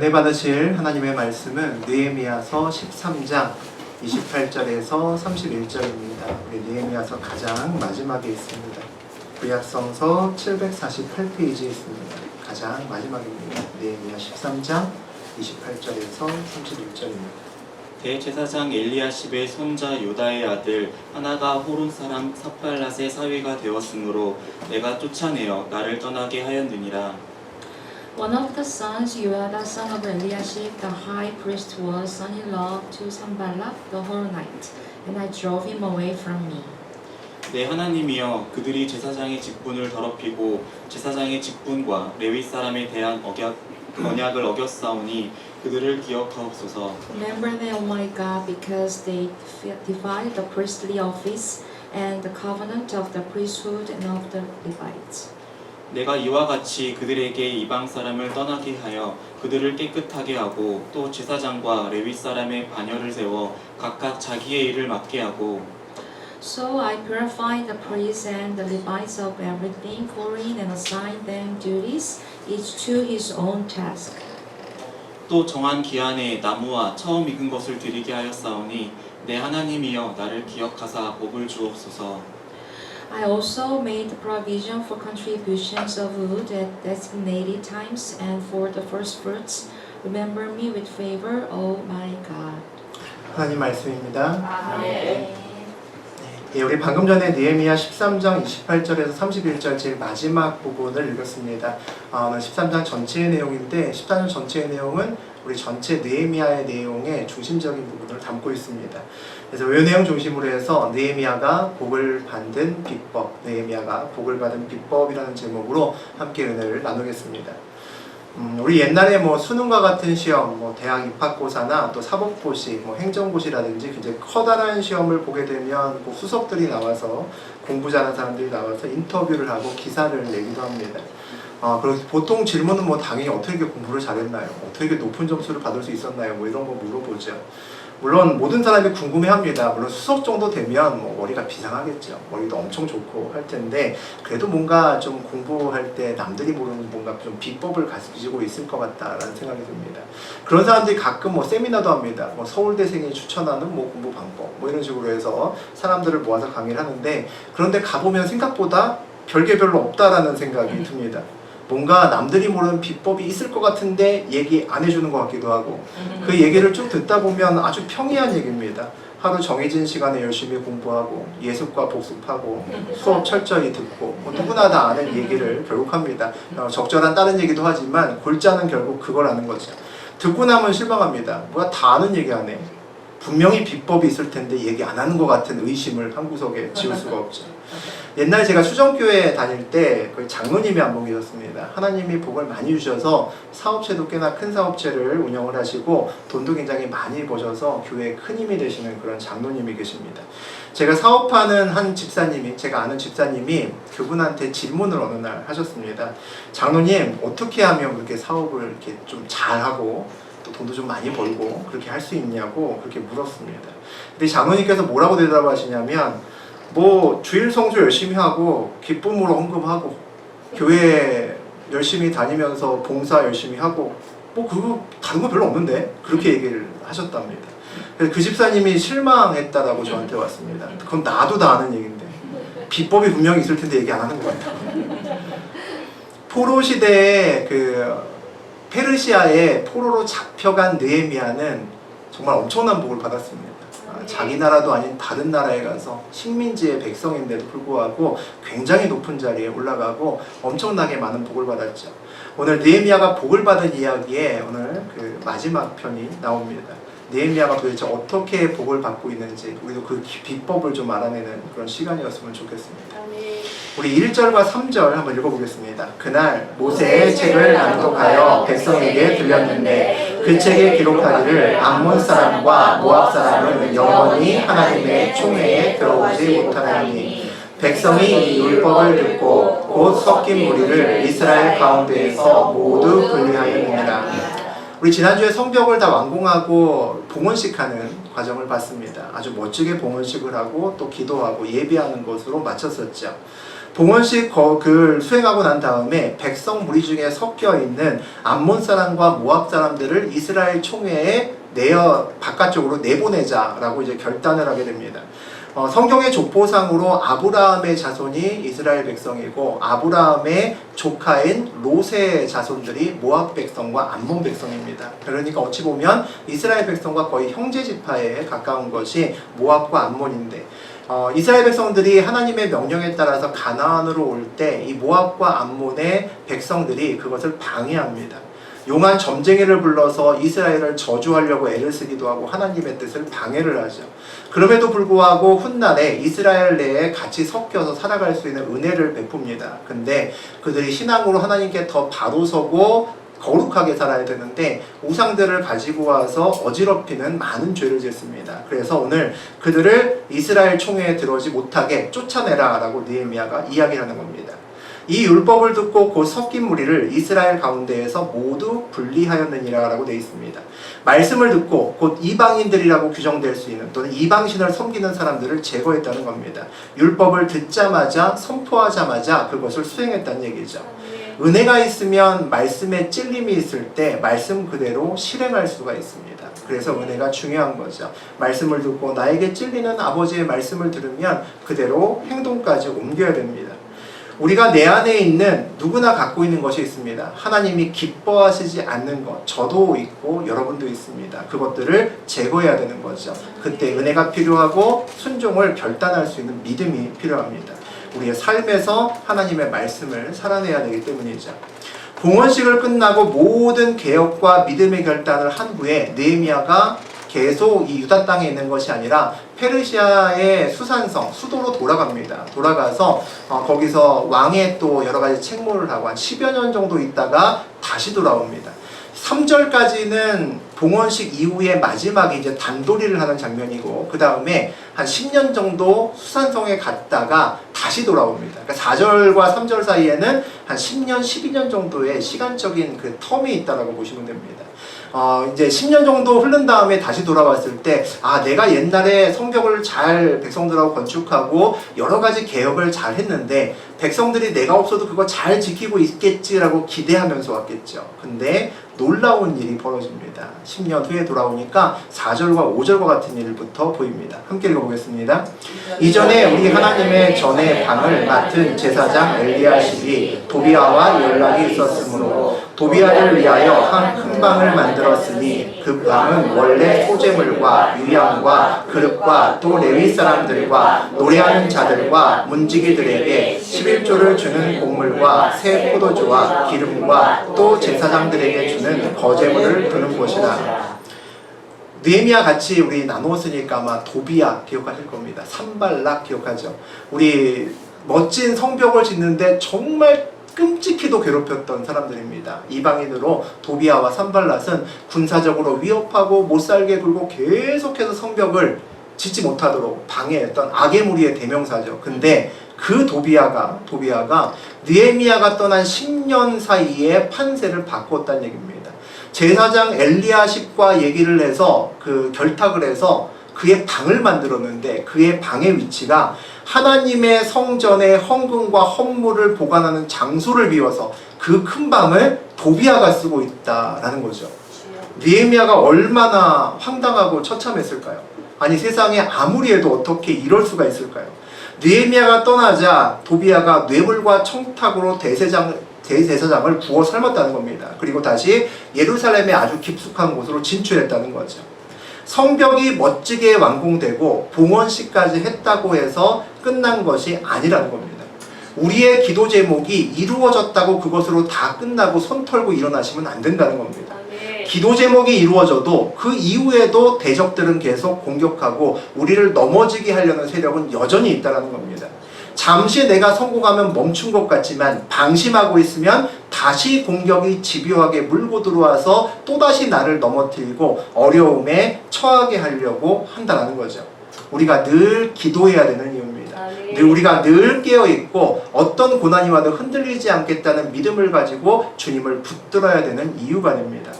은혜 받으실 하나님의 말씀은 느헤미야서 13장 28절에서 31절입니다. 우리 느헤미야서 가장 마지막에 있습니다. 구약성서 748페이지에 있습니다. 가장 마지막입니다. 느헤미야 13장 28절에서 31절입니다. 대제사장 엘리야십의 손자 요다의 아들 하나가 호론 사람 삽발랏의 사위가 되었으므로 내가 쫓아내어 나를 떠나게 하였느니라. One of the sons, Yoiada son of Eliashib, the high priest, was son-in-law to Sanballat the Horonite, and I drove him away from me. 내 하나님이여, 그들이 제사장의 직분을 더럽히고 제사장의 직분과 레위 사람에 대한 언약을 어겼사오니 그들을 기억하옵소서. Remember them, O my God, because they defied the priestly office and the covenant of the priesthood and of the Levites. 내가 이와 같이 그들에게 이방 사람을 떠나게 하여 그들을 깨끗하게 하고 또 제사장과 레위 사람의 반열을 세워 각각 자기의 일을 맡게 하고 So I purified the priests and the Levites of everything foreign and assigned them duties, each to his own task. 또 정한 기한에 나무와 처음 익은 것을 드리게 하였사오니 내 하나님이여 나를 기억하사 복을 주옵소서. I also made provision for contributions of wood at designated times and for the first fruits. Remember me with favor, O my God. 하나님 말씀입니다. 아멘. 예, 우리 방금 전에 느헤미야 13장 28절에서 31절 제일 마지막 부분을 읽었습니다. 오늘 13장 전체의 내용인데 13장 전체의 내용은 우리 전체 느헤미야의 내용의 중심적인 부분을 담고 있습니다. 그래서 이 내용 중심으로 해서 느헤미야가 복을 받은 비법, 느헤미야가 복을 받은 비법이라는 제목으로 함께 은혜를 나누겠습니다. 우리 옛날에 수능과 같은 시험, 대학 입학고사나 또 사법고시, 행정고시라든지 굉장히 커다란 시험을 보게 되면 수석들이 나와서 공부 잘하는 사람들이 나와서 인터뷰를 하고 기사를 내기도 합니다. 그래서 보통 질문은 당연히 어떻게 공부를 잘했나요? 어떻게 높은 점수를 받을 수 있었나요? 이런 거 물어보죠. 물론 모든 사람이 궁금해합니다. 물론 수석 정도 되면 머리가 비상하겠죠. 머리도 엄청 좋고 할 텐데 그래도 뭔가 좀 공부할 때 남들이 모르는 뭔가 좀 비법을 가지고 있을 것 같다라는 생각이 듭니다. 그런 사람들이 가끔 세미나도 합니다. 서울대생이 추천하는 공부 방법 이런 식으로 해서 사람들을 모아서 강의를 하는데 그런데 가보면 생각보다 별게 별로 없다라는 생각이 듭니다. 뭔가 남들이 모르는 비법이 있을 것 같은데 얘기 안 해주는 것 같기도 하고 그 얘기를 쭉 듣다 보면 아주 평이한 얘기입니다. 하루 정해진 시간에 열심히 공부하고 예습과 복습하고 수업 철저히 듣고 누구나 다 아는 얘기를 결국 합니다. 적절한 다른 얘기도 하지만 골자는 결국 그걸 아는 거죠. 듣고 나면 실망합니다. 뭐야 다 아는 얘기 안 해. 분명히 비법이 있을 텐데 얘기 안 하는 것 같은 의심을 한 구석에 지울 수가 없죠. 옛날에 제가 수정교회 다닐 때 장로님이 한 분 계셨습니다. 하나님이 복을 많이 주셔서 사업체도 꽤나 큰 사업체를 운영을 하시고 돈도 굉장히 많이 버셔서 교회에 큰 힘이 되시는 그런 장로님이 계십니다. 제가 사업하는 한 집사님이, 제가 아는 집사님이 그분한테 질문을 어느 날 하셨습니다. 장로님, 어떻게 하면 그렇게 사업을 이렇게 좀 잘하고 또 돈도 좀 많이 벌고 그렇게 할 수 있냐고 그렇게 물었습니다. 근데 장로님께서 뭐라고 대답하시냐면 주일 성수 열심히 하고 기쁨으로 헌금하고 교회 열심히 다니면서 봉사 열심히 하고 그거 다른 거 별로 없는데 그렇게 얘기를 하셨답니다. 그래서 그 집사님이 실망했다라고 저한테 왔습니다. 그건 나도 다 아는 얘기인데 비법이 분명히 있을 텐데 얘기 안 하는 거예요. 포로 시대에 페르시아에 포로로 잡혀간 느헤미야는 정말 엄청난 복을 받았습니다. 자기 나라도 아닌 다른 나라에 가서 식민지의 백성인데도 불구하고 굉장히 높은 자리에 올라가고 엄청나게 많은 복을 받았죠. 오늘 느헤미야가 복을 받은 이야기에 오늘 마지막 편이 나옵니다. 느헤미야가 도대체 어떻게 복을 받고 있는지 우리도 그 비법을 좀 알아내는 그런 시간이었으면 좋겠습니다. 우리 1절과 3절 한번 읽어보겠습니다. 그날 모세의 책을 낭독하여 백성에게 들렸는데 그 책에 기록하기를 암몬 사람과 모압 사람은 영원히 하나님의 총회에 들어오지 못하나니 백성이 이 율법을 듣고 곧 섞인 무리를 이스라엘 가운데에서 모두 분리하였느니라. 우리 지난주에 성벽을 다 완공하고 봉헌식하는 과정을 봤습니다. 아주 멋지게 봉헌식을 하고 또 기도하고 예배하는 것으로 마쳤었죠. 봉헌식을 수행하고 난 다음에 백성 무리 중에 섞여 있는 암몬 사람과 모압 사람들을 이스라엘 총회에 내어 바깥쪽으로 내보내자라고 이제 결단을 하게 됩니다. 성경의 족보상으로 아브라함의 자손이 이스라엘 백성이고 아브라함의 조카인 롯의 자손들이 모압 백성과 암몬 백성입니다. 그러니까 어찌 보면 이스라엘 백성과 거의 형제 지파에 가까운 것이 모압과 암몬인데 이스라엘 백성들이 하나님의 명령에 따라서 가나안으로 올 때 이 모압과 암몬의 백성들이 그것을 방해합니다. 용한 점쟁이를 불러서 이스라엘을 저주하려고 애를 쓰기도 하고 하나님의 뜻을 방해를 하죠. 그럼에도 불구하고 훗날에 이스라엘 내에 같이 섞여서 살아갈 수 있는 은혜를 베풉니다. 근데 그들이 신앙으로 하나님께 더 바로 서고 거룩하게 살아야 되는데 우상들을 가지고 와서 어지럽히는 많은 죄를 짓습니다. 그래서 오늘 그들을 이스라엘 총회에 들어오지 못하게 쫓아내라 라고 느헤미야가 이야기하는 겁니다. 이 율법을 듣고 곧 섞인 무리를 이스라엘 가운데에서 모두 분리하였느니라 라고 되어 있습니다. 말씀을 듣고 곧 이방인들이라고 규정될 수 있는 또는 이방신을 섬기는 사람들을 제거했다는 겁니다. 율법을 듣자마자 선포하자마자 그것을 수행했다는 얘기죠. 은혜가 있으면 말씀에 찔림이 있을 때 말씀 그대로 실행할 수가 있습니다. 그래서 은혜가 중요한 거죠. 말씀을 듣고 나에게 찔리는 아버지의 말씀을 들으면 그대로 행동까지 옮겨야 됩니다. 우리가 내 안에 있는 누구나 갖고 있는 것이 있습니다. 하나님이 기뻐하시지 않는 것, 저도 있고 여러분도 있습니다. 그것들을 제거해야 되는 거죠. 그때 은혜가 필요하고 순종을 결단할 수 있는 믿음이 필요합니다. 우리의 삶에서 하나님의 말씀을 살아내야 되기 때문이죠. 봉헌식을 끝나고 모든 개혁과 믿음의 결단을 한 후에 느헤미야가 계속 이 유다 땅에 있는 것이 아니라 페르시아의 수산성, 수도로 돌아갑니다. 돌아가서 거기서 왕의 또 여러 가지 책무를 하고 한 10여 년 정도 있다가 다시 돌아옵니다. 3절까지는 봉헌식 이후의 마지막에 이제 단도리를 하는 장면이고 그 다음에 한 10년 정도 수산성에 갔다가 다시 돌아옵니다. 그러니까 4절과 3절 사이에는 한 10년, 12년 정도의 시간적인 그 텀이 있다라고 보시면 됩니다. 이제 10년 정도 흐른 다음에 다시 돌아왔을 때, 내가 옛날에 성벽을 잘 백성들하고 건축하고 여러 가지 개혁을 잘 했는데 백성들이 내가 없어도 그거 잘 지키고 있겠지라고 기대하면서 왔겠죠. 근데 놀라운 일이 벌어집니다. 10년 후에 돌아오니까 4절과 5절과 같은 일부터 보입니다. 함께 읽어보겠습니다. 이전에 우리 하나님의 전의 방을 맡은 제사장 엘리야십이 도비아와 연락이 있었으므로 도비아를 위하여 한 큰 방을 만들었으니 그 방은 원래 소재물과 유향과 그릇과 또 레위 사람들과 노래하는 자들과 문지기들에게 11조를 주는 곡물과 새 포도주와 기름과 또 제사장들에게 주는 거제물을 두는 곳이라. 느헤미야 같이 우리 나누었으니까 아마 도비아 기억하실 겁니다. 산발락 기억하죠. 우리 멋진 성벽을 짓는데 정말 끔찍히도 괴롭혔던 사람들입니다. 이방인으로 도비아와 산발랏은 군사적으로 위협하고 못살게 굴고 계속해서 성벽을 짓지 못하도록 방해했던 악의 무리의 대명사죠. 근데 그 도비아가 느헤미야가 떠난 10년 사이에 판세를 바꿨다는 얘기입니다. 제사장 엘리야십과 얘기를 해서 그 결탁을 해서 그의 방을 만들었는데 그의 방의 위치가 하나님의 성전의 헌금과 헌물을 보관하는 장소를 비워서 그 큰 방을 도비아가 쓰고 있다라는 거죠. 느헤미야가 얼마나 황당하고 처참했을까요? 아니 세상에 아무리 해도 어떻게 이럴 수가 있을까요? 느헤미야가 떠나자 도비아가 뇌물과 청탁으로 대제사장을 구워 삶았다는 겁니다. 그리고 다시 예루살렘의 아주 깊숙한 곳으로 진출했다는 거죠. 성벽이 멋지게 완공되고 봉헌식까지 했다고 해서 끝난 것이 아니라는 겁니다. 우리의 기도 제목이 이루어졌다고 그것으로 다 끝나고 손 털고 일어나시면 안 된다는 겁니다. 기도 제목이 이루어져도 그 이후에도 대적들은 계속 공격하고 우리를 넘어지게 하려는 세력은 여전히 있다는 겁니다. 잠시 내가 성공하면 멈춘 것 같지만 방심하고 있으면 다시 공격이 집요하게 물고 들어와서 또다시 나를 넘어뜨리고 어려움에 처하게 하려고 한다는 거죠. 우리가 늘 기도해야 되는 이유입니다. 우리가 늘 깨어있고 어떤 고난이 와도 흔들리지 않겠다는 믿음을 가지고 주님을 붙들어야 되는 이유가 됩니다.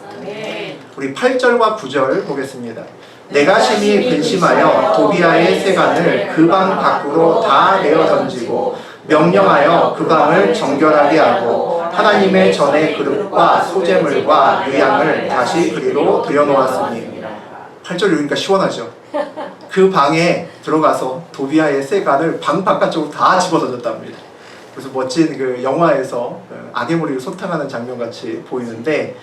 우리 8절과 9절 보겠습니다. 내가 심히 근심하여 도비아의 세간을 그 방 밖으로 다 내어 던지고 명령하여 그 방을 정결하게 하고 하나님의 전의 그릇과 소재물과 유향을 다시 그리로 들여놓았으니. 8절 읽으니까 시원하죠. 그 방에 들어가서 도비아의 세간을 방 바깥쪽으로 다 집어던졌답니다. 그래서 멋진 그 영화에서 악의 머리를 소탕하는 장면같이 보이는데,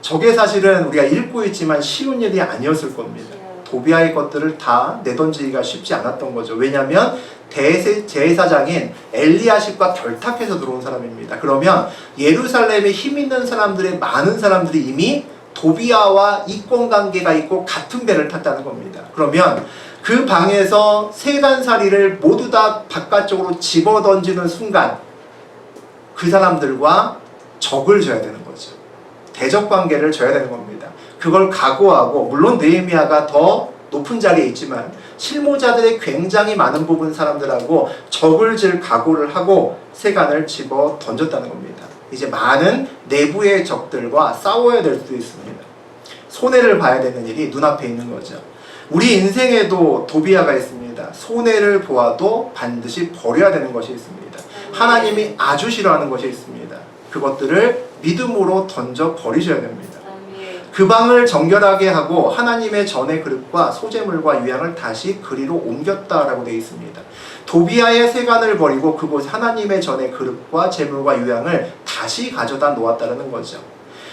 저게 사실은 우리가 읽고 있지만 쉬운 일이 아니었을 겁니다. 도비아의 것들을 다 내던지기가 쉽지 않았던 거죠. 왜냐하면 대제사장인 엘리야십과 결탁해서 들어온 사람입니다. 그러면 예루살렘에 힘 있는 사람들의 많은 사람들이 이미 도비아와 이권관계가 있고 같은 배를 탔다는 겁니다. 그러면 그 방에서 세간살이를 모두 다 바깥쪽으로 집어던지는 순간 그 사람들과 적을 져야 되는 거죠. 대적관계를 져야 되는 겁니다. 그걸 각오하고, 물론 느헤미야가 더 높은 자리에 있지만 실무자들의 굉장히 많은 부분 사람들하고 적을 질 각오를 하고 세간을 집어 던졌다는 겁니다. 이제 많은 내부의 적들과 싸워야 될 수도 있습니다. 손해를 봐야 되는 일이 눈앞에 있는 거죠. 우리 인생에도 도비아가 있습니다. 손해를 보아도 반드시 버려야 되는 것이 있습니다. 하나님이 아주 싫어하는 것이 있습니다. 그것들을 믿음으로 던져 버리셔야 됩니다. 그 방을 정결하게 하고 하나님의 전의 그릇과 소재물과 유향을 다시 그리로 옮겼다라고 되어 있습니다. 도비아의 세간을 버리고 그곳 하나님의 전의 그릇과 재물과 유향을 다시 가져다 놓았다는 거죠.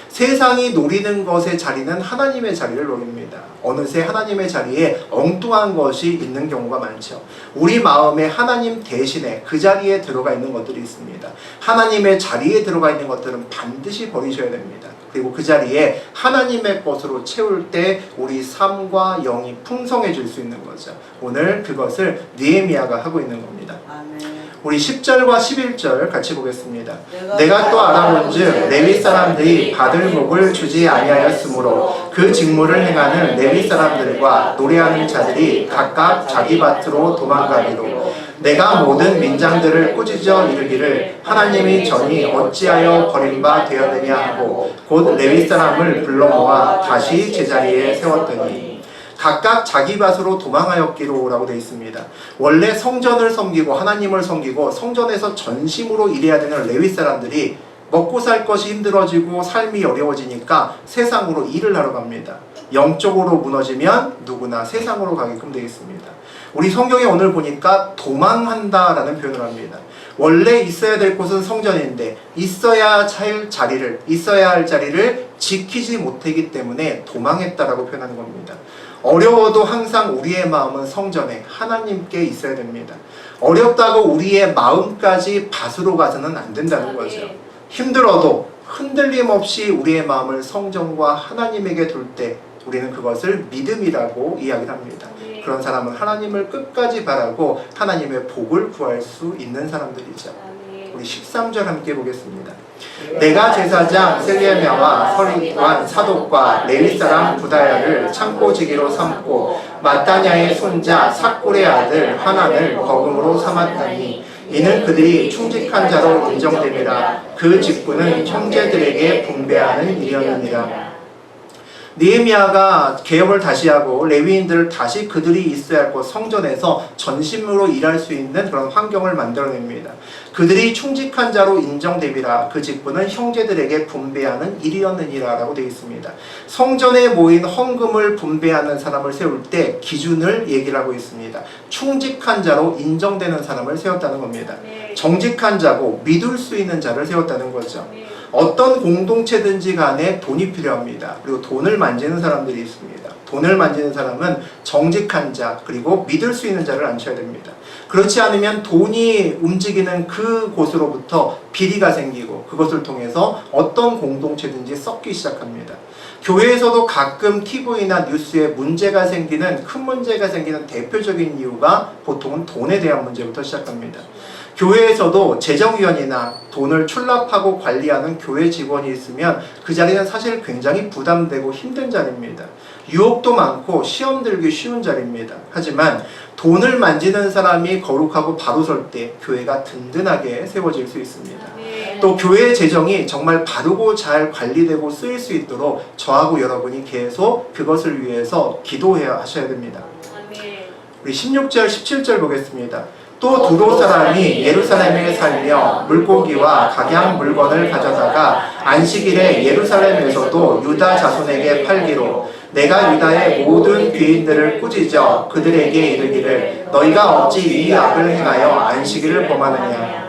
세상이 노리는 것의 자리는 하나님의 자리를 노립니다. 어느새 하나님의 자리에 엉뚱한 것이 있는 경우가 많죠. 우리 마음에 하나님 대신에 그 자리에 들어가 있는 것들이 있습니다. 하나님의 자리에 들어가 있는 것들은 반드시 버리셔야 됩니다. 그리고 그 자리에 하나님의 것으로 채울 때 우리 삶과 영이 풍성해질 수 있는 거죠. 오늘 그것을 느헤미야가 하고 있는 겁니다. 우리 10절과 11절 같이 보겠습니다. 내가 또 알아본즉 레위 사람들이 받을 복을 주지 아니하였으므로 그 직무를 행하는 레위 사람들과 노래하는 자들이 각각 자기 밭으로 도망가기로 내가 모든 민장들을 꾸짖어 이르기를 하나님이 전이 어찌하여 버린 바 되었느냐 하고 곧 레위 사람을 불러 모아 다시 제자리에 세웠더니 각각 자기 밭으로 도망하였기로 라고 되어 있습니다. 원래 성전을 섬기고 하나님을 섬기고 성전에서 전심으로 일해야 되는 레위 사람들이 먹고 살 것이 힘들어지고 삶이 어려워지니까 세상으로 일을 하러 갑니다. 영적으로 무너지면 누구나 세상으로 가게끔 되어 있습니다. 우리 성경에 오늘 보니까 도망한다라는 표현을 합니다. 원래 있어야 될 곳은 성전인데 있어야 할 자리를 지키지 못하기 때문에 도망했다라고 표현하는 겁니다. 어려워도 항상 우리의 마음은 성전에 하나님께 있어야 됩니다. 어렵다고 우리의 마음까지 밭으로 가서는 안 된다는 거죠. 힘들어도 흔들림 없이 우리의 마음을 성전과 하나님에게 둘 때 우리는 그것을 믿음이라고 이야기를 합니다. 그런 사람은 하나님을 끝까지 바라고 하나님의 복을 구할 수 있는 사람들이죠. 우리 13절 함께 보겠습니다. 내가 제사장 셀레미야와 서리관 사독과 레위 사람 부다야를 창고지기로 삼고 마따냐의 손자 삭굴의 아들 하난을 거금으로 삼았다니 이는 그들이 충직한 자로 인정됨이라 그 직분은 형제들에게 분배하는 일이었느니라. 느헤미야가 개혁을 다시 하고 레위인들을 다시 그들이 있어야 할 곳 성전에서 전심으로 일할 수 있는 그런 환경을 만들어냅니다. 그들이 충직한 자로 인정됨이라 그 직분은 형제들에게 분배하는 일이었느니라 라고 되어 있습니다. 성전에 모인 헌금을 분배하는 사람을 세울 때 기준을 얘기를 하고 있습니다. 충직한 자로 인정되는 사람을 세웠다는 겁니다. 정직한 자고 믿을 수 있는 자를 세웠다는 거죠. 어떤 공동체든지 간에 돈이 필요합니다. 그리고 돈을 만지는 사람들이 있습니다. 돈을 만지는 사람은 정직한 자 그리고 믿을 수 있는 자를 앉혀야 됩니다. 그렇지 않으면 돈이 움직이는 그곳으로부터 비리가 생기고 그것을 통해서 어떤 공동체든지 썩기 시작합니다. 교회에서도 가끔 TV나 뉴스에 문제가 생기는 큰 문제가 생기는 대표적인 이유가 보통은 돈에 대한 문제부터 시작합니다. 교회에서도 재정위원이나 돈을 출납하고 관리하는 교회 직원이 있으면 그 자리는 사실 굉장히 부담되고 힘든 자리입니다. 유혹도 많고 시험 들기 쉬운 자리입니다. 하지만 돈을 만지는 사람이 거룩하고 바로 설 때 교회가 든든하게 세워질 수 있습니다. 또 교회의 재정이 정말 바르고 잘 관리되고 쓰일 수 있도록 저하고 여러분이 계속 그것을 위해서 기도해야 하셔야 됩니다. 우리 16절, 17절 보겠습니다. 또 두로 사람이 예루살렘에 살며 물고기와 각양 물건을 가져다가 안식일에 예루살렘에서도 유다 자손에게 팔기로 내가 유다의 모든 귀인들을 꾸짖어 그들에게 이르기를 너희가 어찌 이 악을 행하여 안식일을 범하느냐.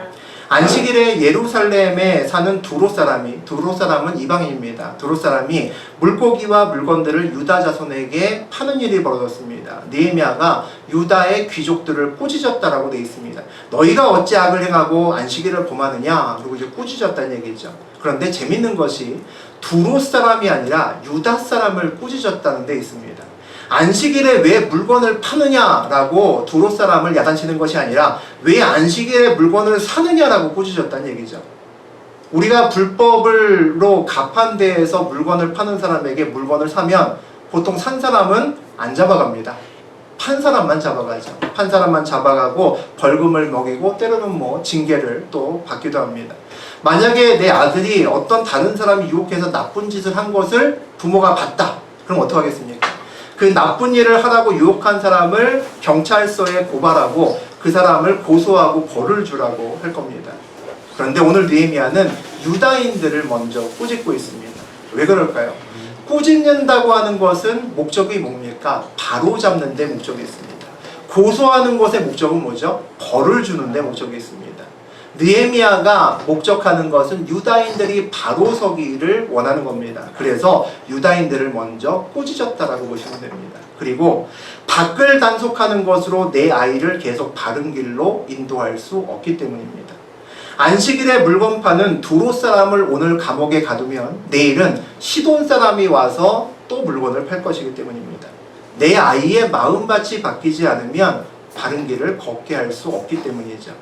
안식일에 예루살렘에 사는 두로 사람은 이방인입니다. 두로 사람이 물고기와 물건들을 유다 자손에게 파는 일이 벌어졌습니다. 느헤미야가 유다의 귀족들을 꾸짖었다라고 되어 있습니다. 너희가 어찌 악을 행하고 안식일을 범하느냐. 그리고 이제 꾸짖었다는 얘기죠. 그런데 재밌는 것이 두로 사람이 아니라 유다 사람을 꾸짖었다는 데 있습니다. 안식일에 왜 물건을 파느냐라고 두로 사람을 야단치는 것이 아니라 왜 안식일에 물건을 사느냐라고 꾸짖었다는 얘기죠. 우리가 불법으로 갑한 데에서 물건을 파는 사람에게 물건을 사면 보통 산 사람은 안 잡아갑니다. 판 사람만 잡아가죠. 판 사람만 잡아가고 벌금을 먹이고 때로는 뭐 징계를 또 받기도 합니다. 만약에 내 아들이 어떤 다른 사람이 유혹해서 나쁜 짓을 한 것을 부모가 봤다. 그럼 어떡하겠습니까? 그 나쁜 일을 하라고 유혹한 사람을 경찰서에 고발하고 그 사람을 고소하고 벌을 주라고 할 겁니다. 그런데 오늘 느헤미야는 유다인들을 먼저 꾸짖고 있습니다. 왜 그럴까요? 꾸짖는다고 하는 것은 목적이 뭡니까? 바로잡는 데 목적이 있습니다. 고소하는 것의 목적은 뭐죠? 벌을 주는 데 목적이 있습니다. 느헤미야가 목적하는 것은 유다인들이 바로 서기를 원하는 겁니다. 그래서 유다인들을 먼저 꾸짖었다라고 보시면 됩니다. 그리고 밖을 단속하는 것으로 내 아이를 계속 바른 길로 인도할 수 없기 때문입니다. 안식일에 물건 파는 두로 사람을 오늘 감옥에 가두면 내일은 시돈 사람이 와서 또 물건을 팔 것이기 때문입니다. 내 아이의 마음밭이 바뀌지 않으면 바른 길을 걷게 할 수 없기 때문이죠.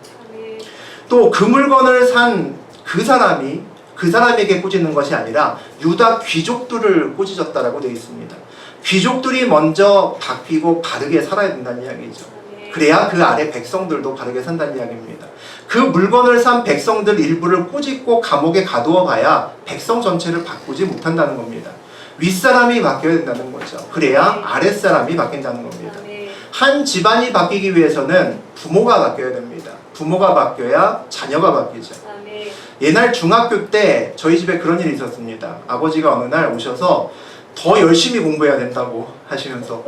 또 그 물건을 산 그 사람에게 꾸짖는 것이 아니라 유다 귀족들을 꾸짖었다라고 되어 있습니다. 귀족들이 먼저 바뀌고 바르게 살아야 된다는 이야기죠. 그래야 그 아래 백성들도 바르게 산다는 이야기입니다. 그 물건을 산 백성들 일부를 꾸짖고 감옥에 가두어 봐야 백성 전체를 바꾸지 못한다는 겁니다. 윗사람이 바뀌어야 된다는 거죠. 그래야 아랫사람이 바뀐다는 겁니다. 한 집안이 바뀌기 위해서는 부모가 바뀌어야 됩니다. 부모가 바뀌어야 자녀가 바뀌죠. 옛날 중학교 때 저희 집에 그런 일이 있었습니다. 아버지가 어느 날 오셔서 더 열심히 공부해야 된다고 하시면서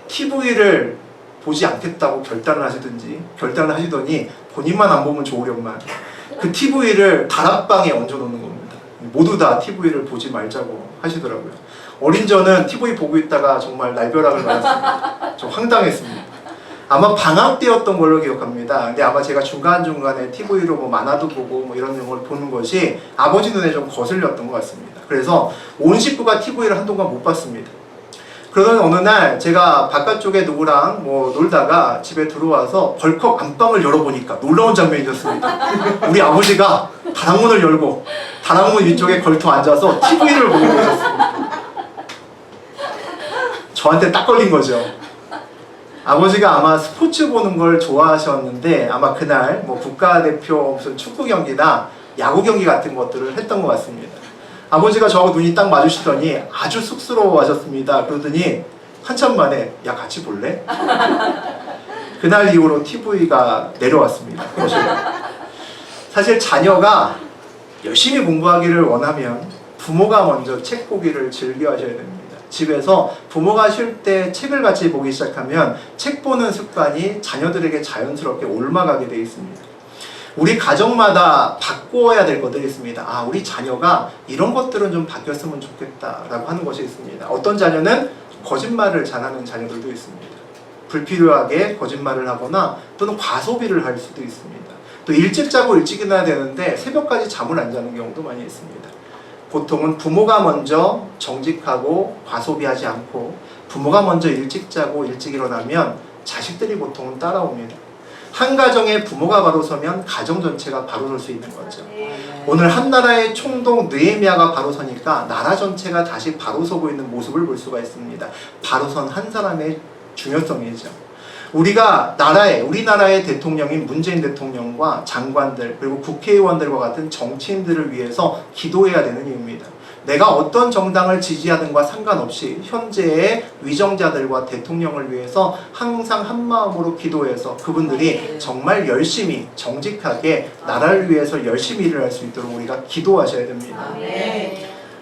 TV를 보지 않겠다고 결단을 하시더니 본인만 안 보면 좋으련만 그 TV를 다락방에 얹어놓는 겁니다. 모두 다 TV를 보지 말자고 하시더라고요. 어린 저는 TV 보고 있다가 정말 날벼락을 맞았습니다. 좀 황당했습니다. 아마 방학 때였던 걸로 기억합니다. 근데 아마 제가 중간중간에 TV로 뭐 만화도 보고 뭐 이런 걸 보는 것이 아버지 눈에 좀 거슬렸던 것 같습니다. 그래서 온 식구가 TV를 한동안 못 봤습니다. 그러던 어느 날 제가 바깥쪽에 누구랑 뭐 놀다가 집에 들어와서 벌컥 안방을 열어보니까 놀라운 장면이 있었습니다. 우리 아버지가 다락문을 열고 다락문 위쪽에 걸터 앉아서 TV를 보고 계셨습니다. 저한테 딱 걸린 거죠. 아버지가 아마 스포츠 보는 걸 좋아하셨는데 아마 그날 뭐 국가대표 무슨 축구 경기나 야구 경기 같은 것들을 했던 것 같습니다. 아버지가 저하고 눈이 딱 마주치더니 아주 쑥스러워하셨습니다. 그러더니 한참 만에 야 같이 볼래? 그날 이후로 TV가 내려왔습니다. 사실 자녀가 열심히 공부하기를 원하면 부모가 먼저 책 보기를 즐겨 하셔야 됩니다. 집에서 부모가 쉴 때 책을 같이 보기 시작하면 책 보는 습관이 자녀들에게 자연스럽게 옮아가게 되어 있습니다. 우리 가정마다 바꿔야 될 것들이 있습니다. 아, 우리 자녀가 이런 것들은 좀 바뀌었으면 좋겠다라고 하는 것이 있습니다. 어떤 자녀는 거짓말을 잘하는 자녀들도 있습니다. 불필요하게 거짓말을 하거나 또는 과소비를 할 수도 있습니다. 또 일찍 자고 일찍 일어나야 되는데 새벽까지 잠을 안 자는 경우도 많이 있습니다. 보통은 부모가 먼저 정직하고 과소비하지 않고 부모가 먼저 일찍 자고 일찍 일어나면 자식들이 보통은 따라옵니다. 한 가정에 부모가 바로 서면 가정 전체가 바로 설 수 있는 거죠. 오늘 한 나라의 총독 느헤미야가 바로 서니까 나라 전체가 다시 바로 서고 있는 모습을 볼 수가 있습니다. 바로 선 한 사람의 중요성이죠. 우리나라의 대통령인 문재인 대통령과 장관들 그리고 국회의원들과 같은 정치인들을 위해서 기도해야 되는 이유입니다. 내가 어떤 정당을 지지하는과 상관없이 현재의 위정자들과 대통령을 위해서 항상 한마음으로 기도해서 그분들이 정말 열심히 정직하게 나라를 위해서 열심히 일을 할 수 있도록 우리가 기도하셔야 됩니다.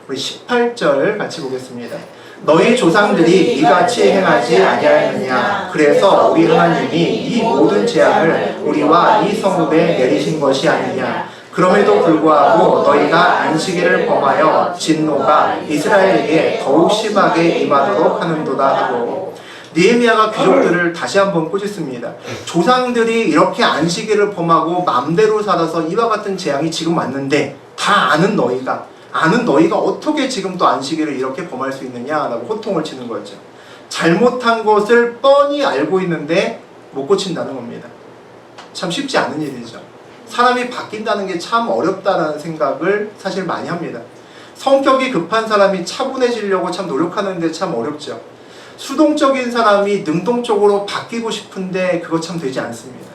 우리 18절 같이 보겠습니다. 너희 조상들이 이같이 행하지 아니하였느냐. 그래서 우리 하나님이 이 모든 재앙을 우리와 이 성읍에 내리신 것이 아니냐. 그럼에도 불구하고 너희가 안식일을 범하여 진노가 이스라엘에게 더욱 심하게 임하도록 하는도다 하고, 느헤미야가 귀족들을 다시 한번 꾸짖습니다. 조상들이 이렇게 안식일을 범하고 맘대로 살아서 이와 같은 재앙이 지금 왔는데 다 아는 너희가 어떻게 지금 또 안식일을 이렇게 범할 수 있느냐라고 호통을 치는 거죠. 잘못한 것을 뻔히 알고 있는데 못 고친다는 겁니다. 참 쉽지 않은 일이죠. 사람이 바뀐다는 게 참 어렵다는 생각을 사실 많이 합니다. 성격이 급한 사람이 차분해지려고 참 노력하는데 참 어렵죠. 수동적인 사람이 능동적으로 바뀌고 싶은데 그거 참 되지 않습니다.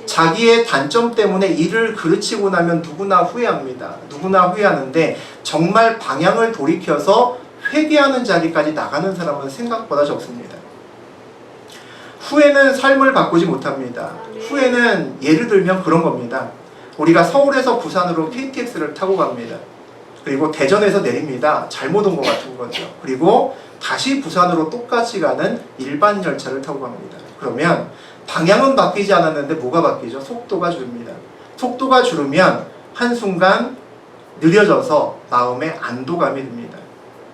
자기의 단점 때문에 일을 그르치고 나면 누구나 후회합니다. 누구나 후회하는데 정말 방향을 돌이켜서 회개하는 자리까지 나가는 사람은 생각보다 적습니다. 후회는 삶을 바꾸지 못합니다. 후회는 예를 들면 그런 겁니다. 우리가 서울에서 부산으로 KTX를 타고 갑니다. 그리고 대전에서 내립니다. 잘못 온 것 같은 거죠. 그리고 다시 부산으로 똑같이 가는 일반 열차를 타고 갑니다. 그러면 방향은 바뀌지 않았는데 뭐가 바뀌죠? 속도가 줄입니다. 속도가 줄으면 한순간 느려져서 마음에 안도감이 듭니다.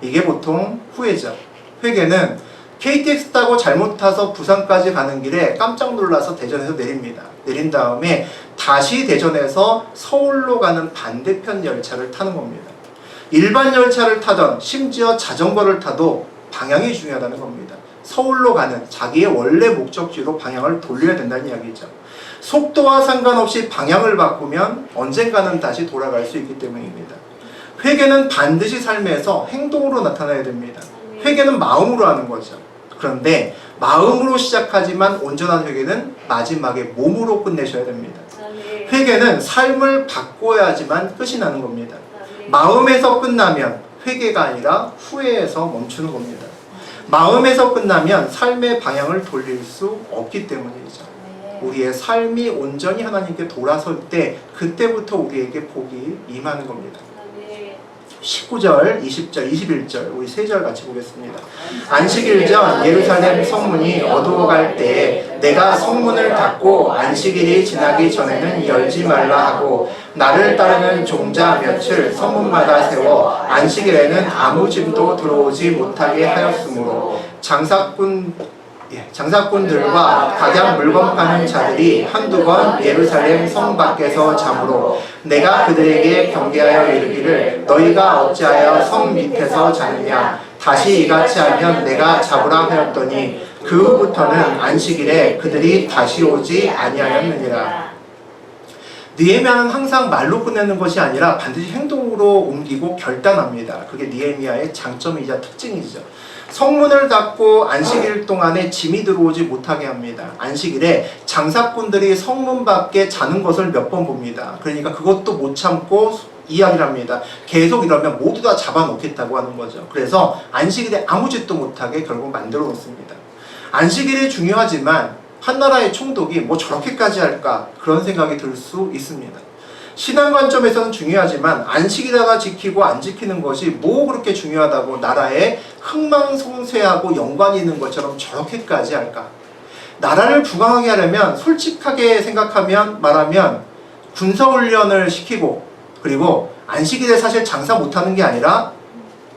이게 보통 후회죠. 회개는 KTX 타고 잘못 타서 부산까지 가는 길에 깜짝 놀라서 대전에서 내립니다. 내린 다음에 다시 대전에서 서울로 가는 반대편 열차를 타는 겁니다. 일반 열차를 타던 심지어 자전거를 타도 방향이 중요하다는 겁니다. 서울로 가는 자기의 원래 목적지로 방향을 돌려야 된다는 이야기죠. 속도와 상관없이 방향을 바꾸면 언젠가는 다시 돌아갈 수 있기 때문입니다. 회개는 반드시 삶에서 행동으로 나타나야 됩니다. 회개는 마음으로 하는 거죠. 그런데 마음으로 시작하지만 온전한 회개는 마지막에 몸으로 끝내셔야 됩니다. 회개는 삶을 바꿔야지만 끝이 나는 겁니다. 마음에서 끝나면 회개가 아니라 후회에서 멈추는 겁니다. 마음에서 끝나면 삶의 방향을 돌릴 수 없기 때문이죠. 우리의 삶이 온전히 하나님께 돌아설 때 그때부터 우리에게 복이 임하는 겁니다. 19절, 20절, 21절 우리 세 절 같이 보겠습니다. 안식일 전 예루살렘 성문이 어두워갈 때에 내가 성문을 닫고 안식일이 지나기 전에는 열지 말라 하고 나를 따르는 종자 몇을 성문마다 세워 안식일에는 아무 짐도 들어오지 못하게 하였으므로 장사꾼들과 각양 물건 파는 자들이 한두 번 예루살렘 성 밖에서 잠으로 내가 그들에게 경계하여 이르기를 너희가 어찌하여 성 밑에서 자느냐 다시 이같이 하면 내가 잡으라 하였더니 그 후부터는 안식일에 그들이 다시 오지 아니하였느니라. 느헤미야는 항상 말로 끝내는 것이 아니라 반드시 행동으로 옮기고 결단합니다. 그게 느헤미야의 장점이자 특징이죠. 성문을 닫고 안식일 동안에 짐이 들어오지 못하게 합니다. 안식일에 장사꾼들이 성문 밖에 자는 것을 몇 번 봅니다. 그러니까 그것도 못 참고 이야기를 합니다. 계속 이러면 모두 다 잡아놓겠다고 하는 거죠. 그래서 안식일에 아무 짓도 못하게 결국 만들어 놓습니다. 안식일이 중요하지만 한나라의 총독이 뭐 저렇게까지 할까 그런 생각이 들 수 있습니다. 신앙 관점에서는 중요하지만 안식일 하나 지키고 안 지키는 것이 뭐 그렇게 중요하다고 나라에 흥망성쇠하고 연관이 있는 것처럼 저렇게까지 할까? 나라를 부강하게 하려면 솔직하게 말하면 군사훈련을 시키고 그리고 안식일에 사실 장사 못하는 게 아니라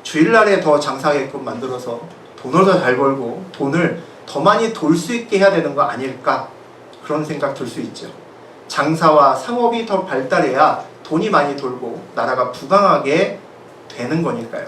주일날에 더 장사하게끔 만들어서 돈을 더 잘 벌고 돈을 더 많이 돌 수 있게 해야 되는 거 아닐까? 그런 생각 들 수 있죠. 장사와 상업이 더 발달해야 돈이 많이 돌고 나라가 부강하게 되는 거니까요.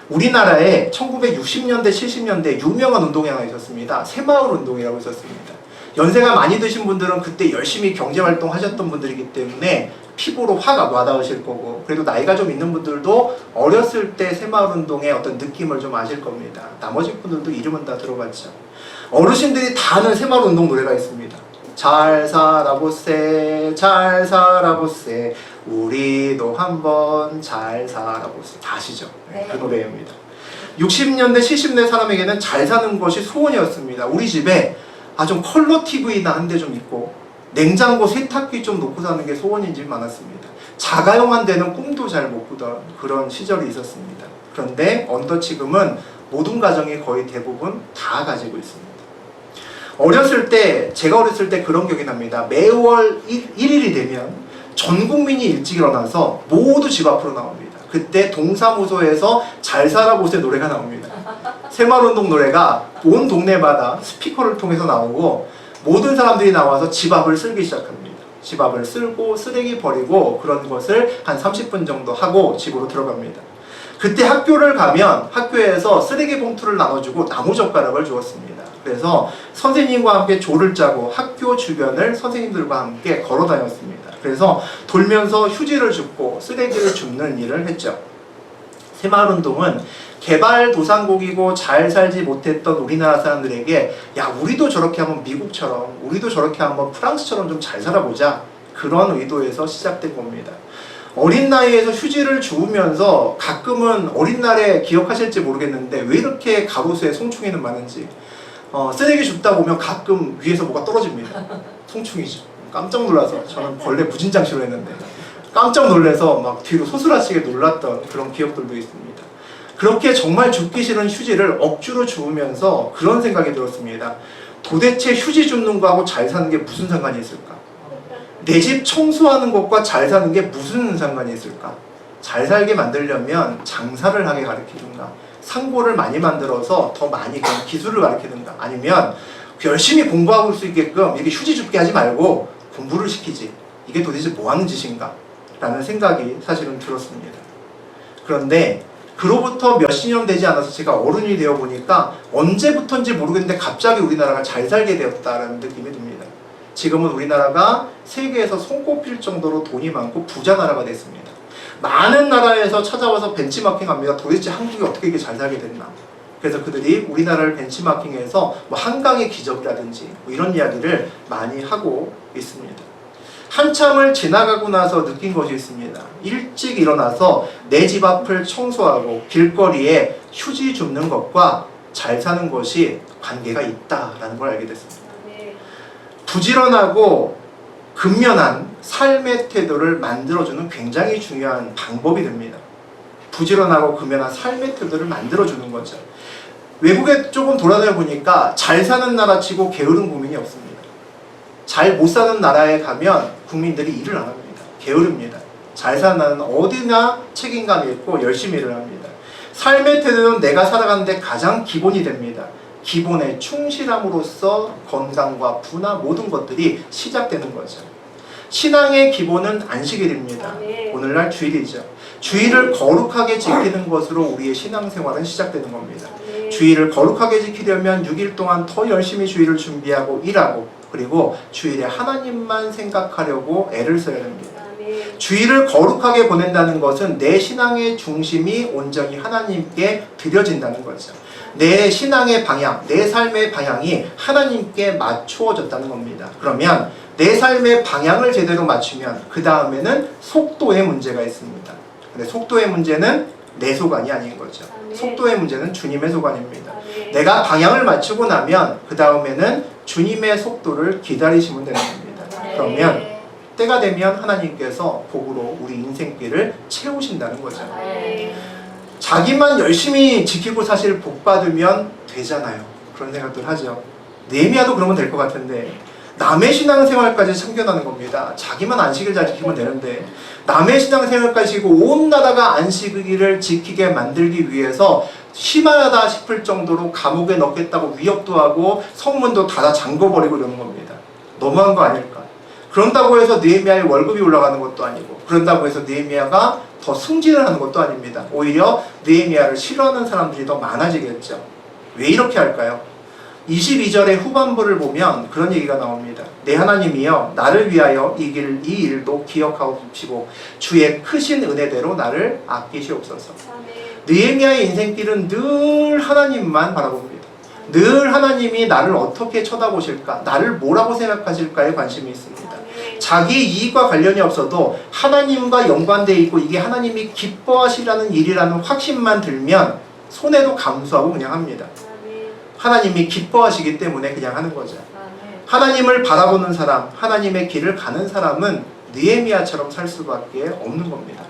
우리나라에 1960년대, 70년대 유명한 운동이 하나 있었습니다. 새마을 운동이라고 있었습니다. 연세가 많이 드신 분들은 그때 열심히 경제활동 하셨던 분들이기 때문에 피부로 확 와닿으실 거고 그래도 나이가 좀 있는 분들도 어렸을 때 새마을 운동의 어떤 느낌을 좀 아실 겁니다. 나머지 분들도 이름은 다 들어봤죠. 어르신들이 다 아는 새마을 운동 노래가 있습니다. 잘 살아보세 잘 살아보세 우리도 한번 잘 살아보자. 다 아시죠? 네, 그 노래입니다. 60년대 70대 사람에게는 잘 사는 것이 소원이었습니다. 우리 집에 좀 컬러 TV나 한 대 좀 있고 냉장고 세탁기 좀 놓고 사는 게 소원인 집 많았습니다. 자가용 한 대는 꿈도 잘 못 꾸던 그런 시절이 있었습니다. 그런데 지금은 모든 가정이 거의 대부분 다 가지고 있습니다. 제가 어렸을 때 그런 기억이 납니다. 매월 1일이 되면 전 국민이 일찍 일어나서 모두 집 앞으로 나옵니다. 그때 동사무소에서 잘 살아보세 노래가 나옵니다. 새마을운동 노래가 온 동네마다 스피커를 통해서 나오고 모든 사람들이 나와서 집 앞을 쓸기 시작합니다. 집 앞을 쓸고 쓰레기 버리고 그런 것을 한 30분 정도 하고 집으로 들어갑니다. 그때 학교를 가면 학교에서 쓰레기 봉투를 나눠주고 나무젓가락을 주었습니다. 그래서 선생님과 함께 조를 짜고 학교 주변을 선생님들과 함께 걸어 다녔습니다. 그래서 돌면서 휴지를 줍고 쓰레기를 줍는 일을 했죠. 새마을운동은 개발도상국이고 잘 살지 못했던 우리나라 사람들에게 우리도 저렇게 한번 미국처럼 우리도 저렇게 한번 프랑스처럼 좀 잘 살아보자, 그런 의도에서 시작된 겁니다. 어린 나이에서 휴지를 주우면서 가끔은 어린 날에 기억하실지 모르겠는데 왜 이렇게 가로수에 송충이는 많은지 쓰레기 줍다 보면 가끔 위에서 뭐가 떨어집니다. 송충이죠. 깜짝 놀라서 저는 벌레 무진장 싫어했는데 깜짝 놀라서 막 뒤로 소스라치게 놀랐던 그런 기억들도 있습니다. 그렇게 정말 줍기 싫은 휴지를 억지로 주우면서 그런 생각이 들었습니다. 도대체 휴지 줍는 거하고 잘 사는 게 무슨 상관이 있을까? 내 집 청소하는 것과 잘 사는 게 무슨 상관이 있을까? 잘 살게 만들려면 장사를 하게 가르치든가 상고를 많이 만들어서 더 많이 그런 기술을 가르치든가 아니면 열심히 공부하고 수 있게끔 이렇게 휴지 줍게 하지 말고 공부를 시키지. 이게 도대체 뭐 하는 짓인가? 라는 생각이 사실은 들었습니다. 그런데 그로부터 몇십 년 되지 않아서 제가 어른이 되어 보니까 언제부터인지 모르겠는데 갑자기 우리나라가 잘 살게 되었다는 느낌이 듭니다. 지금은 우리나라가 세계에서 손꼽힐 정도로 돈이 많고 부자 나라가 됐습니다. 많은 나라에서 찾아와서 벤치마킹합니다. 도대체 한국이 어떻게 이렇게 잘 살게 됐나? 그래서 그들이 우리나라를 벤치마킹해서 한강의 기적이라든지 이런 이야기를 많이 하고 있습니다. 한참을 지나가고 나서 느낀 것이 있습니다. 일찍 일어나서 내 집 앞을 청소하고 길거리에 휴지 줍는 것과 잘 사는 것이 관계가 있다라는 걸 알게 됐습니다. 부지런하고 근면한 삶의 태도를 만들어주는 굉장히 중요한 방법이 됩니다. 부지런하고 근면한 삶의 태도를 만들어주는 거죠. 외국에 조금 돌아다녀 보니까 잘 사는 나라 치고 게으른 국민이 없습니다. 잘 못 사는 나라에 가면 국민들이 일을 안 합니다. 게으릅니다. 잘 사는 나라는 어디나 책임감 있고 열심히 일을 합니다. 삶의 태도는 내가 살아가는데 가장 기본이 됩니다. 기본에 충실함으로써 건강과 부나 모든 것들이 시작되는 거죠. 신앙의 기본은 안식일입니다. 오늘날 주일이죠. 주일을 거룩하게 지키는 것으로 우리의 신앙생활은 시작되는 겁니다. 주일을 거룩하게 지키려면 6일 동안 더 열심히 주일을 준비하고 일하고 그리고 주일에 하나님만 생각하려고 애를 써야 됩니다. 주일을 거룩하게 보낸다는 것은 내 신앙의 중심이 온전히 하나님께 드려진다는 거죠. 내 신앙의 방향, 내 삶의 방향이 하나님께 맞추어졌다는 겁니다. 그러면 내 삶의 방향을 제대로 맞추면 그 다음에는 속도의 문제가 있습니다. 근데 속도의 문제는 내 소관이 아닌 거죠. 속도의 문제는 주님의 소관입니다. 내가 방향을 맞추고 나면 그 다음에는 주님의 속도를 기다리시면 되는 겁니다. 그러면 때가 되면 하나님께서 복으로 우리 인생길을 채우신다는 거죠. 자기만 열심히 지키고 사실 복 받으면 되잖아요. 그런 생각들 하죠. 느헤미야도 그러면 될 것 같은데 남의 신앙생활까지 참견하는 겁니다. 자기만 안식일 잘 지키면 되는데 남의 신앙생활까지 지키고 온 나라가 안식일을 지키게 만들기 위해서 심하다 싶을 정도로 감옥에 넣겠다고 위협도 하고 성문도 닫아 잠궈버리고 이러는 겁니다. 너무한 거 아닐까? 그런다고 해서 느헤미야의 월급이 올라가는 것도 아니고 그런다고 해서 느헤미야가 더 승진을 하는 것도 아닙니다. 오히려 느헤미야를 싫어하는 사람들이 더 많아지겠죠. 왜 이렇게 할까요? 22절의 후반부를 보면 그런 얘기가 나옵니다. 내 하나님이여 나를 위하여 이 일도 기억하옵시고 주의 크신 은혜대로 나를 아끼시옵소서. 느헤미야의 인생길은 늘 하나님만 바라봅니다. 늘 하나님이 나를 어떻게 쳐다보실까, 나를 뭐라고 생각하실까에 관심이 있습니다. 자기 이익과 관련이 없어도 하나님과 연관되어 있고 이게 하나님이 기뻐하시라는 일이라는 확신만 들면 손해도 감수하고 그냥 합니다. 하나님이 기뻐하시기 때문에 그냥 하는 거죠. 하나님을 바라보는 사람, 하나님의 길을 가는 사람은 느헤미야처럼 살 수밖에 없는 겁니다.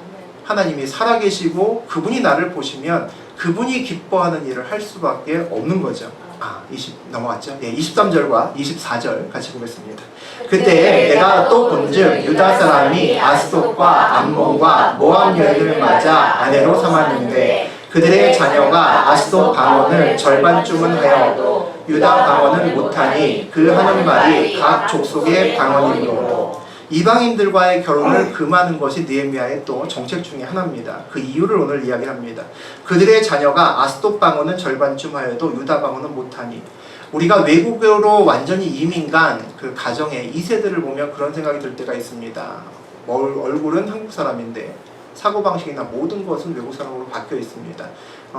하나님이 살아계시고 그분이 나를 보시면 그분이 기뻐하는 일을 할 수밖에 없는 거죠. 20 넘어갔죠? 네, 23절과 24절 같이 보겠습니다. 그때 내가 또 본즉 유다 사람이 아스돗과 암몬과 모압 여인을 맞아 아내로 삼았는데 그들의 자녀가 아스돗 방언을 절반쯤은 하여 유다 방언은 못하니 그 하는 말이 각 족속의 방언이므로 이방인들과의 결혼을 금하는 것이 느헤미야의 또 정책 중에 하나입니다. 그 이유를 오늘 이야기합니다. 그들의 자녀가 아스돗 방언은 절반쯤 하여도 유다 방언은 못하니 우리가 외국으로 완전히 이민 간 그 가정의 2세들을 보면 그런 생각이 들 때가 있습니다. 얼굴은 한국 사람인데 사고방식이나 모든 것은 외국 사람으로 바뀌어 있습니다.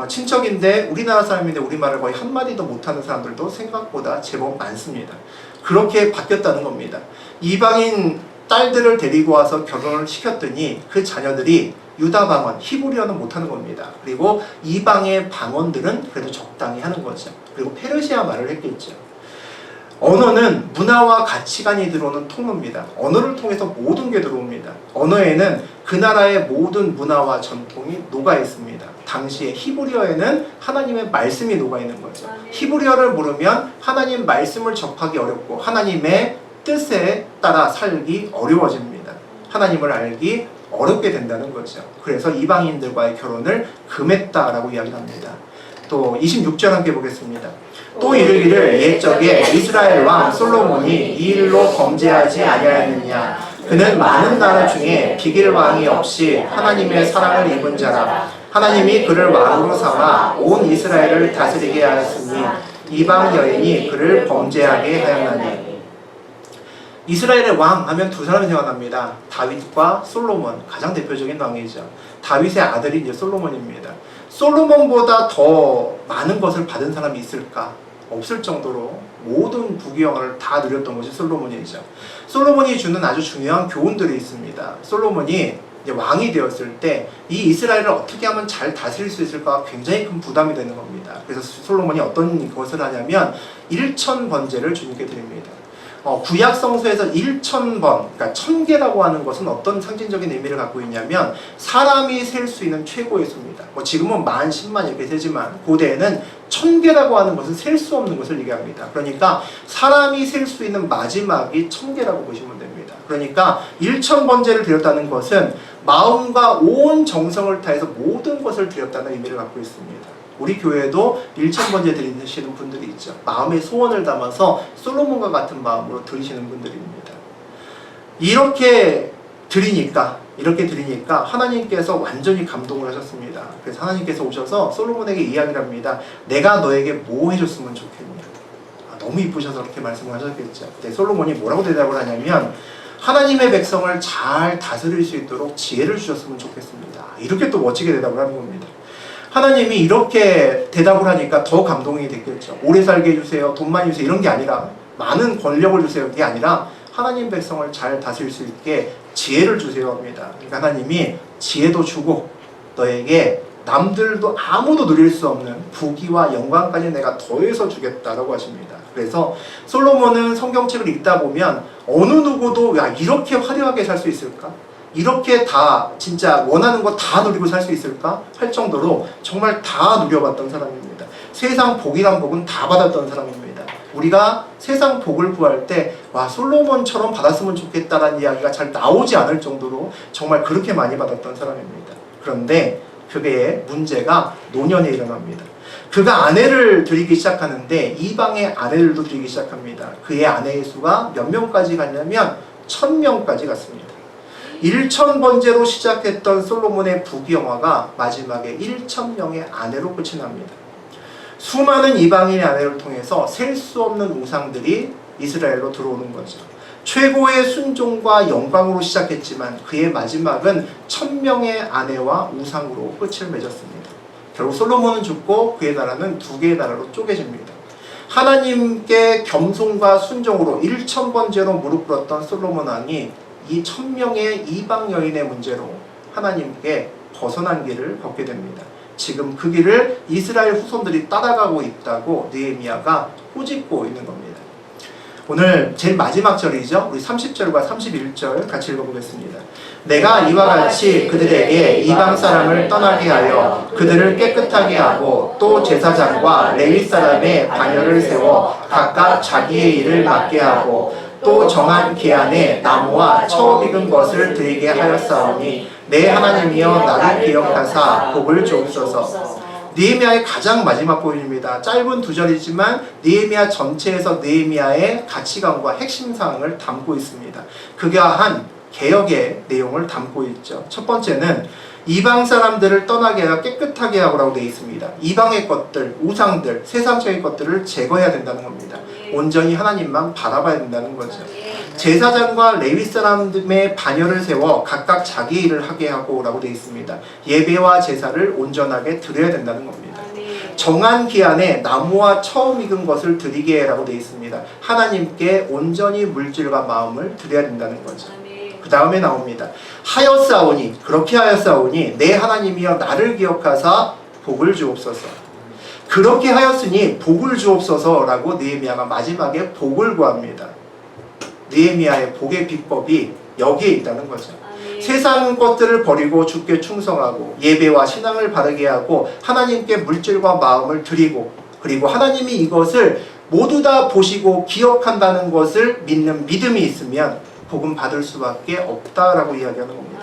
친척인데 우리나라 사람인데 우리말을 거의 한마디도 못하는 사람들도 생각보다 제법 많습니다. 그렇게 바뀌었다는 겁니다. 이방인 딸들을 데리고 와서 결혼을 시켰더니 그 자녀들이 유다 방언, 히브리어는 못하는 겁니다. 그리고 이방의 방언들은 그래도 적당히 하는 거죠. 그리고 페르시아 말을 했겠죠. 언어는 문화와 가치관이 들어오는 통로입니다. 언어를 통해서 모든 게 들어옵니다. 언어에는 그 나라의 모든 문화와 전통이 녹아 있습니다. 당시에 히브리어에는 하나님의 말씀이 녹아 있는 거죠. 히브리어를 모르면 하나님 말씀을 접하기 어렵고 하나님의 뜻에 따라 살기 어려워집니다. 하나님을 알기 어렵게 된다는 거죠. 그래서 이방인들과의 결혼을 금했다라고 이야기합니다. 또 26절 함께 보겠습니다. 또 이르기를 옛적에 이스라엘 왕 솔로몬이 이 일로 범죄하지 아니하였느냐. 그는 많은 나라 중에 비길 왕이 없이 하나님의 사랑을 입은 자라. 하나님이 그를 왕으로 삼아 온 이스라엘을 다스리게 하였으니 이방 여인이 그를 범죄하게 하였나니. 이스라엘의 왕 하면 두 사람이 생각납니다. 다윗과 솔로몬, 가장 대표적인 왕이죠. 다윗의 아들이 이제 솔로몬입니다. 솔로몬보다 더 많은 것을 받은 사람이 있을까? 없을 정도로 모든 부귀영화를 다 누렸던 것이 솔로몬이죠. 솔로몬이 주는 아주 중요한 교훈들이 있습니다. 솔로몬이 이제 왕이 되었을 때 이 이스라엘을 어떻게 하면 잘 다스릴 수 있을까 굉장히 큰 부담이 되는 겁니다. 그래서 솔로몬이 어떤 것을 하냐면 1000번제를 주님께 드립니다. 구약 성서에서 1000번, 그러니까 1000개라고 하는 것은 어떤 상징적인 의미를 갖고 있냐면 사람이 셀 수 있는 최고의 수입니다. 지금은 10,000, 100,000 이렇게 세지만 고대에는 1000개라고 하는 것은 셀 수 없는 것을 얘기합니다. 그러니까 사람이 셀 수 있는 마지막이 1000개라고 보시면 됩니다. 그러니까 1000번제를 드렸다는 것은 마음과 온 정성을 다해서 모든 것을 드렸다는 의미를 갖고 있습니다. 우리 교회도 1000번제 드리시는 분들이 있죠. 마음의 소원을 담아서 솔로몬과 같은 마음으로 드리시는 분들입니다. 이렇게 드리니까 하나님께서 완전히 감동을 하셨습니다. 그래서 하나님께서 오셔서 솔로몬에게 이야기를 합니다. 내가 너에게 뭐 해줬으면 좋겠냐. 너무 이쁘셔서 그렇게 말씀을 하셨겠죠. 근데 솔로몬이 뭐라고 대답을 하냐면 하나님의 백성을 잘 다스릴 수 있도록 지혜를 주셨으면 좋겠습니다. 이렇게 또 멋지게 대답을 하는 겁니다. 하나님이 이렇게 대답을 하니까 더 감동이 됐겠죠. 오래 살게 해주세요, 돈 많이 주세요 이런 게 아니라 많은 권력을 주세요 이게 아니라 하나님 백성을 잘 다스릴 수 있게 지혜를 주세요 합니다. 그러니까 하나님이 지혜도 주고 너에게 남들도 아무도 누릴 수 없는 부귀와 영광까지 내가 더해서 주겠다라고 하십니다. 그래서 솔로몬은 성경책을 읽다 보면 어느 누구도 야 이렇게 화려하게 살 수 있을까? 이렇게 다 진짜 원하는 거 다 누리고 살 수 있을까? 할 정도로 정말 다 누려봤던 사람입니다. 세상 복이란 복은 다 받았던 사람입니다. 우리가 세상 복을 구할 때 와 솔로몬처럼 받았으면 좋겠다라는 이야기가 잘 나오지 않을 정도로 정말 그렇게 많이 받았던 사람입니다. 그런데 그의 문제가 노년에 일어납니다. 그가 아내를 드리기 시작하는데 이방의 아내들도 드리기 시작합니다. 그의 아내의 수가 몇 명까지 갔냐면 1000명까지 갔습니다. 1000번제로 시작했던 솔로몬의 부귀영화가 마지막에 1000명의 아내로 끝이 납니다. 수많은 이방인의 아내를 통해서 셀 수 없는 우상들이 이스라엘로 들어오는 거죠. 최고의 순종과 영광으로 시작했지만 그의 마지막은 1000명의 아내와 우상으로 끝을 맺었습니다. 결국 솔로몬은 죽고 그의 나라는 두 개의 나라로 쪼개집니다. 하나님께 겸손과 순종으로 1000번째로 무릎 꿇었던 솔로몬 왕이 이 1000명의 이방 여인의 문제로 하나님께 벗어난 길을 걷게 됩니다. 지금 그 길을 이스라엘 후손들이 따라가고 있다고 느헤미야가 꾸짖고 있는 겁니다. 오늘 제일 마지막 절이죠. 우리 30절과 31절 같이 읽어보겠습니다. 내가 이와 같이 그들에게 이방 사람을 떠나게 하여 그들을 깨끗하게 하고 또 제사장과 레위 사람의 반열을 세워 각각 자기의 일을 맡게 하고 또 정한 기한에 나무와 처음 익은 것을 드리게 하였사오니 내 하나님이여 나를 기억하사 복을 주옵소서. 느헤미야의 가장 마지막 부분입니다. 짧은 두 절이지만 느헤미야 전체에서 느헤미야의 가치관과 핵심 사항을 담고 있습니다. 그가 한 개혁의 내용을 담고 있죠. 첫 번째는 이방 사람들을 떠나게 하여 깨끗하게 하라고 되어 있습니다. 이방의 것들, 우상들, 세상적인 것들을 제거해야 된다는 겁니다. 온전히 하나님만 바라봐야 된다는 거죠. 제사장과 레위 사람들의 반열을 세워 각각 자기 일을 하게 하고 라고 되어 있습니다. 예배와 제사를 온전하게 드려야 된다는 겁니다. 정한 기한에 나무와 처음 익은 것을 드리게 해라고 되어 있습니다. 하나님께 온전히 물질과 마음을 드려야 된다는 거죠. 그 다음에 나옵니다. 하였사오니, 그렇게 하였사오니 내 하나님이여 나를 기억하사 복을 주옵소서. 그렇게 하였으니 복을 주옵소서라고 느헤미야가 마지막에 복을 구합니다. 느헤미야의 복의 비법이 여기에 있다는 거죠. 세상 것들을 버리고 주께 충성하고 예배와 신앙을 바르게 하고 하나님께 물질과 마음을 드리고 그리고 하나님이 이것을 모두 다 보시고 기억한다는 것을 믿는 믿음이 있으면 복음 받을 수밖에 없다라고 이야기하는 겁니다.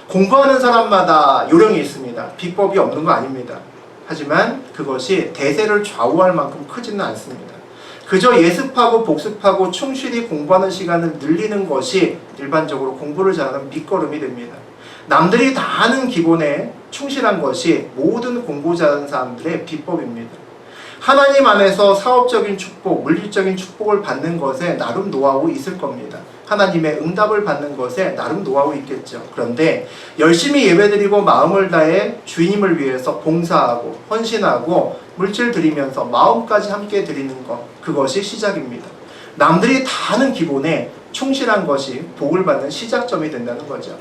공부하는 사람마다 요령이 있습니다. 비법이 없는 거 아닙니다. 하지만 그것이 대세를 좌우할 만큼 크지는 않습니다. 그저 예습하고 복습하고 충실히 공부하는 시간을 늘리는 것이 일반적으로 공부를 잘하는 밑거름이 됩니다. 남들이 다 아는 기본에 충실한 것이 모든 공부 잘하는 사람들의 비법입니다. 하나님 안에서 사업적인 축복, 물질적인 축복을 받는 것에 나름 노하우 있을 겁니다. 하나님의 응답을 받는 것에 나름 노하우 있겠죠. 그런데 열심히 예배드리고 마음을 다해 주님을 위해서 봉사하고 헌신하고 물질 드리면서 마음까지 함께 드리는 것, 그것이 시작입니다. 남들이 다 아는 기본에 충실한 것이 복을 받는 시작점이 된다는 거죠.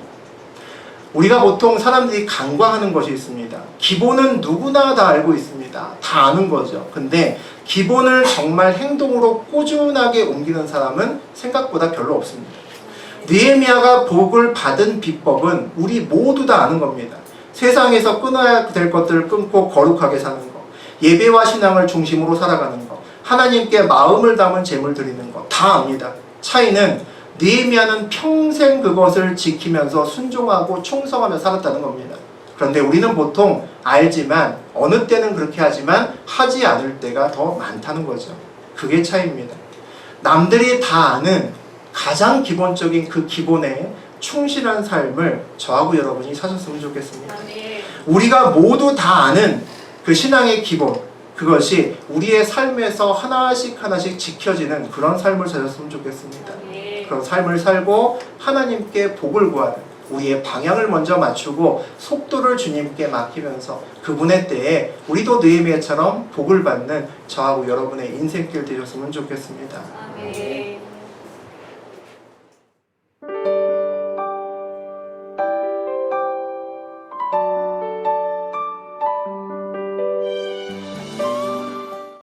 우리가 보통 사람들이 간과하는 것이 있습니다. 기본은 누구나 다 알고 있습니다. 다 아는 거죠. 근데 기본을 정말 행동으로 꾸준하게 옮기는 사람은 생각보다 별로 없습니다. 느헤미야가 복을 받은 비법은 우리 모두 다 아는 겁니다. 세상에서 끊어야 될 것들을 끊고 거룩하게 사는 것, 예배와 신앙을 중심으로 살아가는 것, 하나님께 마음을 담은 제물 드리는 것 다 압니다. 차이는 느헤미야는 평생 그것을 지키면서 순종하고 충성하며 살았다는 겁니다. 그런데 우리는 보통 알지만 어느 때는 그렇게 하지만 하지 않을 때가 더 많다는 거죠. 그게 차이입니다. 남들이 다 아는 가장 기본적인 그 기본에 충실한 삶을 저하고 여러분이 사셨으면 좋겠습니다. 우리가 모두 다 아는 그 신앙의 기본, 그것이 우리의 삶에서 하나씩 지켜지는 그런 삶을 사셨으면 좋겠습니다. 그런 삶을 살고 하나님께 복을 구하는, 우리의 방향을 먼저 맞추고 속도를 주님께 맡기면서 그분의 때에 우리도 느헤미야처럼 복을 받는 저하고 여러분의 인생길 되셨으면 좋겠습니다. 아멘.